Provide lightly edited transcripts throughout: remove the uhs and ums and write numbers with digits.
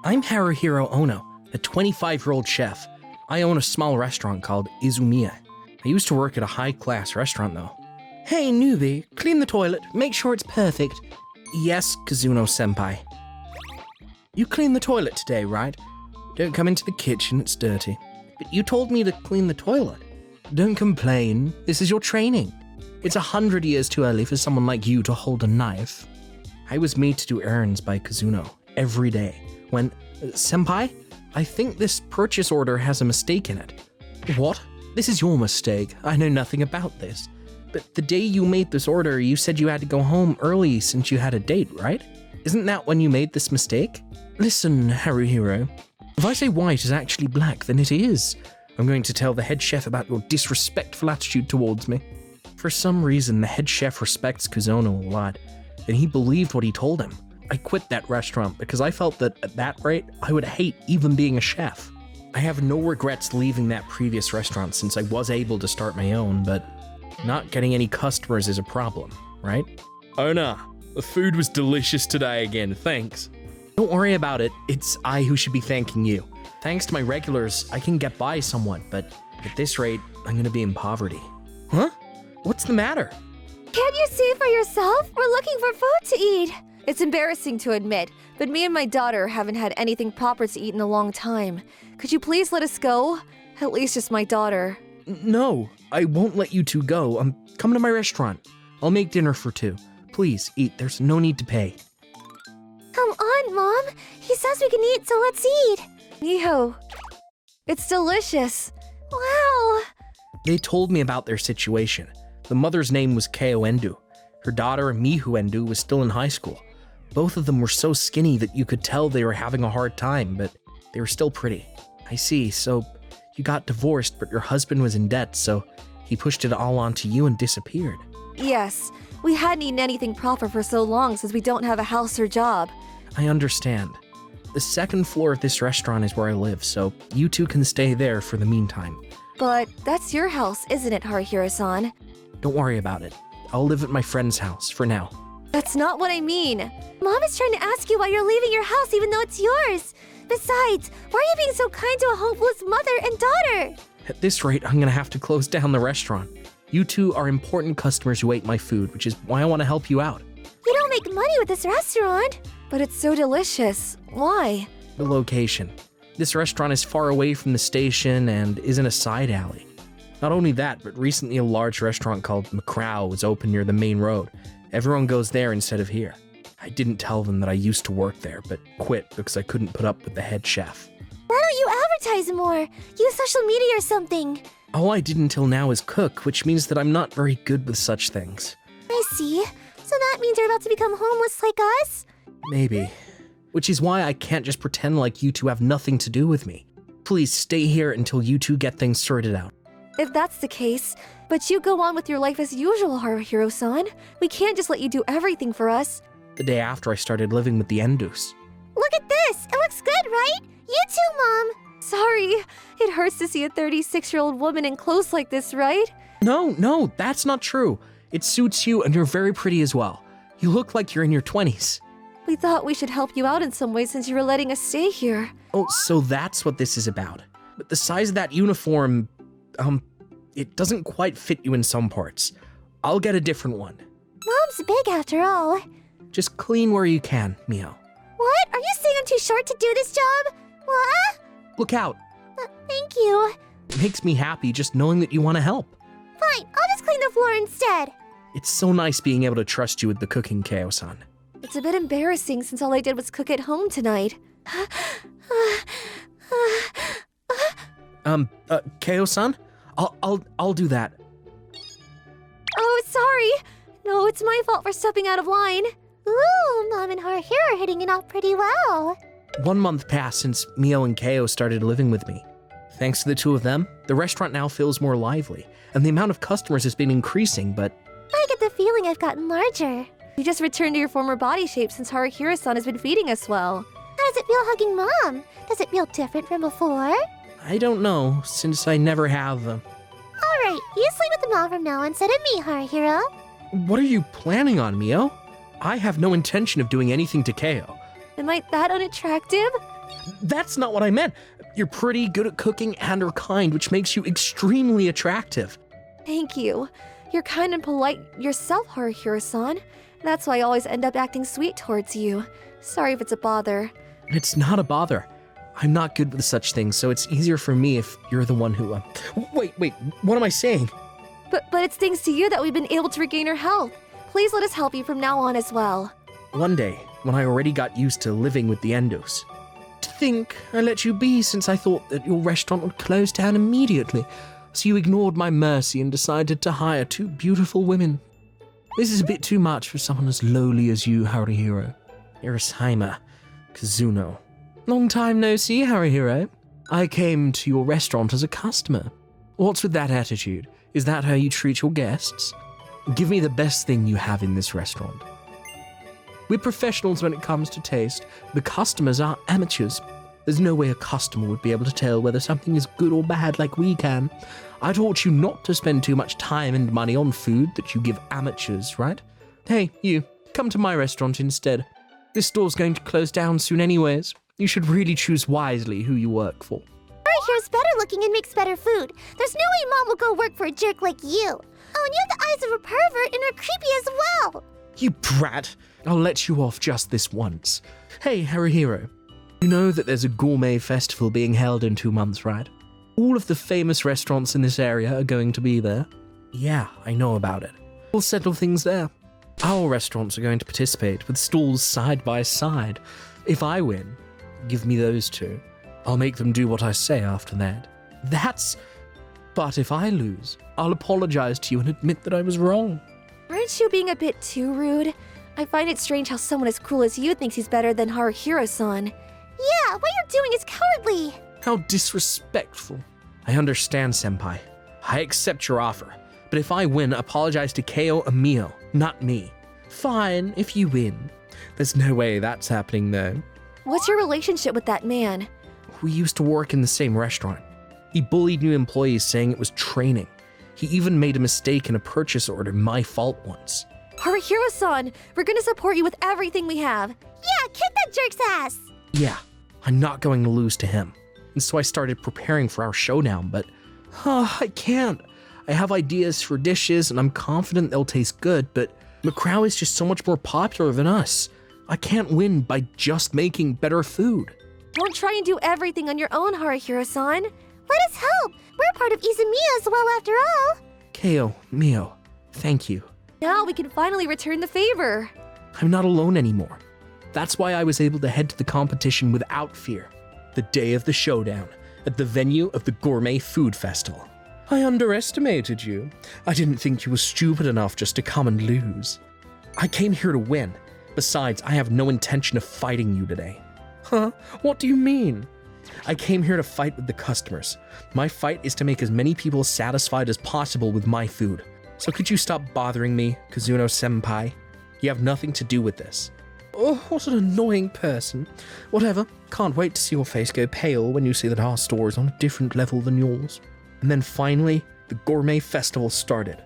I'm Haruhiro Ono, a 25-year-old chef. I own a small restaurant called Izumiya. I used to work at a high-class restaurant, though. Hey, newbie, clean the toilet. Make sure it's perfect. Yes, Kazuno-senpai. You cleaned the toilet today, right? Don't come into the kitchen, it's dirty. But you told me to clean the toilet. Don't complain, this is your training. It's 100 years too early for someone like you to hold a knife. I was made to do errands by Kazuno every day. When, senpai, I think this purchase order has a mistake in it. What? This is your mistake. I know nothing about this. But the day you made this order, you said you had to go home early since you had a date, right? Isn't that when you made this mistake? Listen, Haruhiro. If I say white is actually black, then it is. I'm going to tell the head chef about your disrespectful attitude towards me. For some reason, the head chef respects Kuzono a lot, and he believed what he told him. I quit that restaurant because I felt that at that rate, I would hate even being a chef. I have no regrets leaving that previous restaurant since I was able to start my own, but not getting any customers is a problem, right? Oh no, the food was delicious today again, thanks. Don't worry about it, it's I who should be thanking you. Thanks to my regulars, I can get by somewhat, but at this rate, I'm gonna be in poverty. Huh? What's the matter? Can't you see for yourself? We're looking for food to eat. It's embarrassing to admit, but me and my daughter haven't had anything proper to eat in a long time. Could you please let us go? At least just my daughter. No, I won't let you two go. Come to my restaurant. I'll make dinner for two. Please, eat. There's no need to pay. Come on, Mom. He says we can eat, so let's eat. Miho, it's delicious. Wow. They told me about their situation. The mother's name was Keo Endu. Her daughter, Mihu Endu, was still in high school. Both of them were so skinny that you could tell they were having a hard time, but they were still pretty. I see, so you got divorced, but your husband was in debt, so he pushed it all onto you and disappeared. Yes, we hadn't eaten anything proper for so long since we don't have a house or job. I understand. The second floor of this restaurant is where I live, so you two can stay there for the meantime. But that's your house, isn't it, Haruhiro-san? Don't worry about it. I'll live at my friend's house for now. That's not what I mean. Mom is trying to ask you why you're leaving your house even though it's yours. Besides, why are you being so kind to a homeless mother and daughter? At this rate, I'm gonna have to close down the restaurant. You two are important customers who ate my food, which is why I want to help you out. You don't make money with this restaurant. But it's so delicious. Why? The location. This restaurant is far away from the station and is in a side alley. Not only that, but recently a large restaurant called Macrao was opened near the main road. Everyone goes there instead of here. I didn't tell them that I used to work there, but quit because I couldn't put up with the head chef. Why don't you advertise more? Use social media or something. All I did until now is cook, which means that I'm not very good with such things. I see. So that means you're about to become homeless like us? Maybe. Which is why I can't just pretend like you two have nothing to do with me. Please stay here until you two get things sorted out. If that's the case, but you go on with your life as usual, Haruhiro-san. We can't just let you do everything for us. The day after I started living with the Endus. Look at this! It looks good, right? You too, Mom! Sorry, it hurts to see a 36-year-old woman in clothes like this, right? No, that's not true. It suits you and you're very pretty as well. You look like you're in your 20s. We thought we should help you out in some way since you were letting us stay here. Oh, so that's what this is about. But the size of that uniform, it doesn't quite fit you in some parts. I'll get a different one. Mom's big after all. Just clean where you can, Mio. What? Are you saying I'm too short to do this job? What? Look out. Thank you. It makes me happy just knowing that you want to help. Fine, I'll just clean the floor instead. It's so nice being able to trust you with the cooking, Keo-san. It's a bit embarrassing since all I did was cook at home tonight. Keo-san? I'll do that. Oh, sorry. No, it's my fault for stepping out of line. Ooh, Mom and Haruhiro are hitting it off pretty well. 1 month passed since Mio and Keo started living with me. Thanks to the two of them, the restaurant now feels more lively, and the amount of customers has been increasing, but I get the feeling I've gotten larger. You just returned to your former body shape since Haruhiro-san has been feeding us well. How does it feel hugging Mom? Does it feel different from before? I don't know, since I never have. Alright, you sleep with the Mom from now instead of me, Haruhiro. What are you planning on, Mio? I have no intention of doing anything to Keo. Am I that unattractive? That's not what I meant. You're pretty, good at cooking, and are kind, which makes you extremely attractive. Thank you. You're kind and polite yourself, Haruhiro-san. That's why I always end up acting sweet towards you. Sorry if it's a bother. It's not a bother. I'm not good with such things, so it's easier for me if you're the one who, Wait, what am I saying? But it's thanks to you that we've been able to regain our health. Please let us help you from now on as well. One day, when I already got used to living with the Endos. To think I let you be since I thought that your restaurant would close down immediately, so you ignored my mercy and decided to hire 2 beautiful women. This is a bit too much for someone as lowly as you, Haruhiro. Irishima, Kazuno. Long time no see, Haruhiro. I came to your restaurant as a customer. What's with that attitude? Is that how you treat your guests? Give me the best thing you have in this restaurant. We're professionals when it comes to taste. The customers are amateurs. There's no way a customer would be able to tell whether something is good or bad like we can. I taught you not to spend too much time and money on food that you give amateurs, right? Hey, you, come to my restaurant instead. This store's going to close down soon anyways. You should really choose wisely who you work for. Haruhiro's better looking and makes better food. There's no way Mom will go work for a jerk like you. Oh, and you have the eyes of a pervert and are creepy as well. You brat! I'll let you off just this once. Hey, Haruhiro. You know that there's a gourmet festival being held in 2 months, right? All of the famous restaurants in this area are going to be there. Yeah, I know about it. We'll settle things there. Our restaurants are going to participate with stalls side by side. If I win, give me those 2. I'll make them do what I say after that. But if I lose, I'll apologize to you and admit that I was wrong. Aren't you being a bit too rude? I find it strange how someone as cruel as you thinks he's better than Haruhiro-san. Yeah, what you're doing is cowardly. How disrespectful. I understand, Senpai. I accept your offer. But if I win, apologize to Keo and Mio, not me. Fine, if you win. There's no way that's happening, though. What's your relationship with that man? We used to work in the same restaurant. He bullied new employees saying it was training. He even made a mistake in a purchase order, my fault once. Haruhiro-san, we're gonna support you with everything we have. Yeah, kick that jerk's ass. Yeah, I'm not going to lose to him. And so I started preparing for our showdown, but I can't. I have ideas for dishes and I'm confident they'll taste good, but Macau is just so much more popular than us. I can't win by just making better food. Don't try and do everything on your own, Haruhiro-san. Let us help. We're part of Izumiya as well after all. Keo, Mio, thank you. Now we can finally return the favor. I'm not alone anymore. That's why I was able to head to the competition without fear. The day of the showdown, at the venue of the Gourmet Food Festival. I underestimated you. I didn't think you were stupid enough just to come and lose. I came here to win. Besides, I have no intention of fighting you today. Huh? What do you mean? I came here to fight with the customers. My fight is to make as many people satisfied as possible with my food. So could you stop bothering me, Kazuno-senpai? You have nothing to do with this. Oh, what an annoying person. Whatever, can't wait to see your face go pale when you see that our store is on a different level than yours. And then finally, the Gourmet Festival started.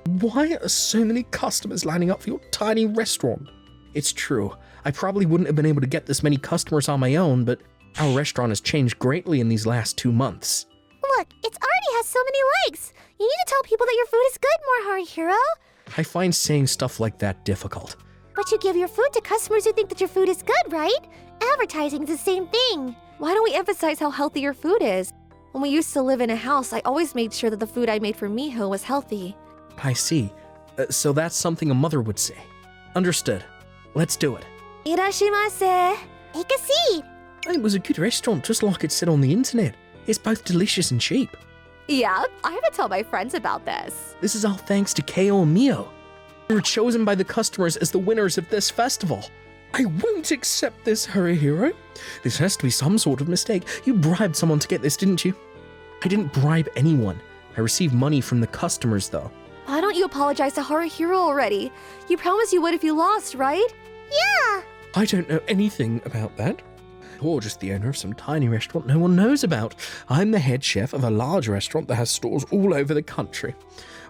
Why are so many customers lining up for your tiny restaurant? It's true, I probably wouldn't have been able to get this many customers on my own, but our restaurant has changed greatly in these last 2 months. Look, it already has so many likes. You need to tell people that your food is good more, Haruhiro. I find saying stuff like that difficult. But you give your food to customers who think that your food is good, right? Advertising is the same thing. Why don't we emphasize how healthy your food is? When we used to live in a house, I always made sure that the food I made for Miho was healthy. I see. So that's something a mother would say. Understood. Let's do it. Irashimase. Take a seat. It was a good restaurant, just like it said on the internet. It's both delicious and cheap. Yeah, I have to tell my friends about this. This is all thanks to Keo and Mio. We were chosen by the customers as the winners of this festival. I won't accept this, Haruhiro. This has to be some sort of mistake. You bribed someone to get this, didn't you? I didn't bribe anyone. I received money from the customers, though. Why don't you apologize to Haruhiro already? You promised you would if you lost, right? Yeah. I don't know anything about that. You're just the owner of some tiny restaurant no one knows about. I'm the head chef of a large restaurant that has stores all over the country.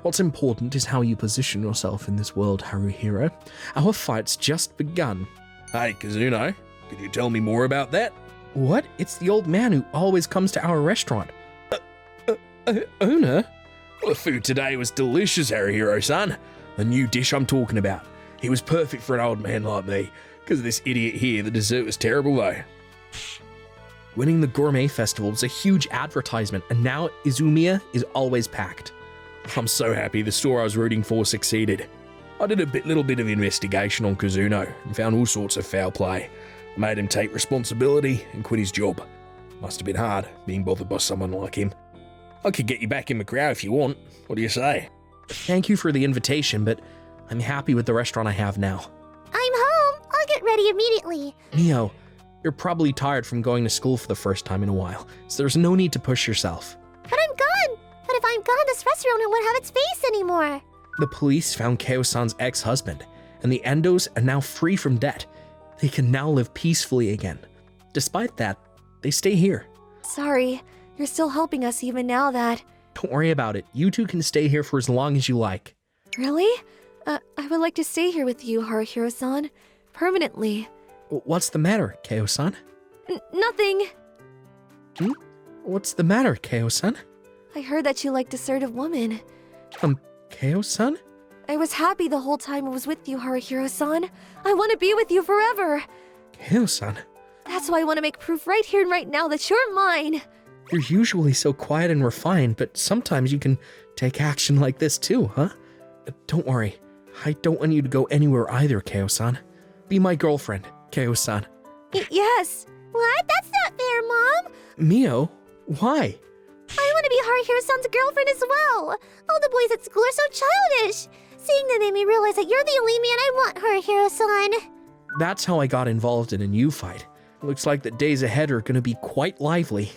What's important is how you position yourself in this world, Haruhiro. Our fight's just begun. Hey, Kazuno. Could you tell me more about that? What? It's the old man who always comes to our restaurant. Owner? Well, the food today was delicious, Harahiro-san. The new dish I'm talking about. It was perfect for an old man like me. Because of this idiot here, the dessert was terrible though. Winning the gourmet festival was a huge advertisement, and now Izumiya is always packed. I'm so happy the store I was rooting for succeeded. I did a little bit of investigation on Kazuno and found all sorts of foul play. I made him take responsibility and quit his job. Must have been hard, being bothered by someone like him. I could get you back in Macau if you want. What do you say? Thank you for the invitation, but I'm happy with the restaurant I have now. I'm home. I'll get ready immediately. Mio, you're probably tired from going to school for the first time in a while, so there's no need to push yourself. But I'm gone. But if I'm gone, this restaurant won't have its face anymore. The police found Keo-san's ex-husband, and the Endos are now free from debt. They can now live peacefully again. Despite that, they stay here. Sorry, you're still helping us even now that... Don't worry about it. You two can stay here for as long as you like. Really? I would like to stay here with you, Haruhiro-san. Permanently. What's the matter, Keo-san? Nothing. What's the matter, Keo-san? I heard that you liked assertive women. Keo-san? I was happy the whole time I was with you, Haruhiro-san. I want to be with you forever. Keo-san? That's why I want to make proof right here and right now that you're mine. You're usually so quiet and refined, but sometimes you can take action like this too, huh? Don't worry. I don't want you to go anywhere either, Keo-san. Be my girlfriend, Keo-san. Yes. What? That's not fair, Mom. Mio, why? I want to be Haruhiro-san's girlfriend as well. All the boys at school are so childish. Seeing them made me realize that you're the only man I want, Haruhiro-san. That's how I got involved in a new fight. Looks like the days ahead are gonna be quite lively.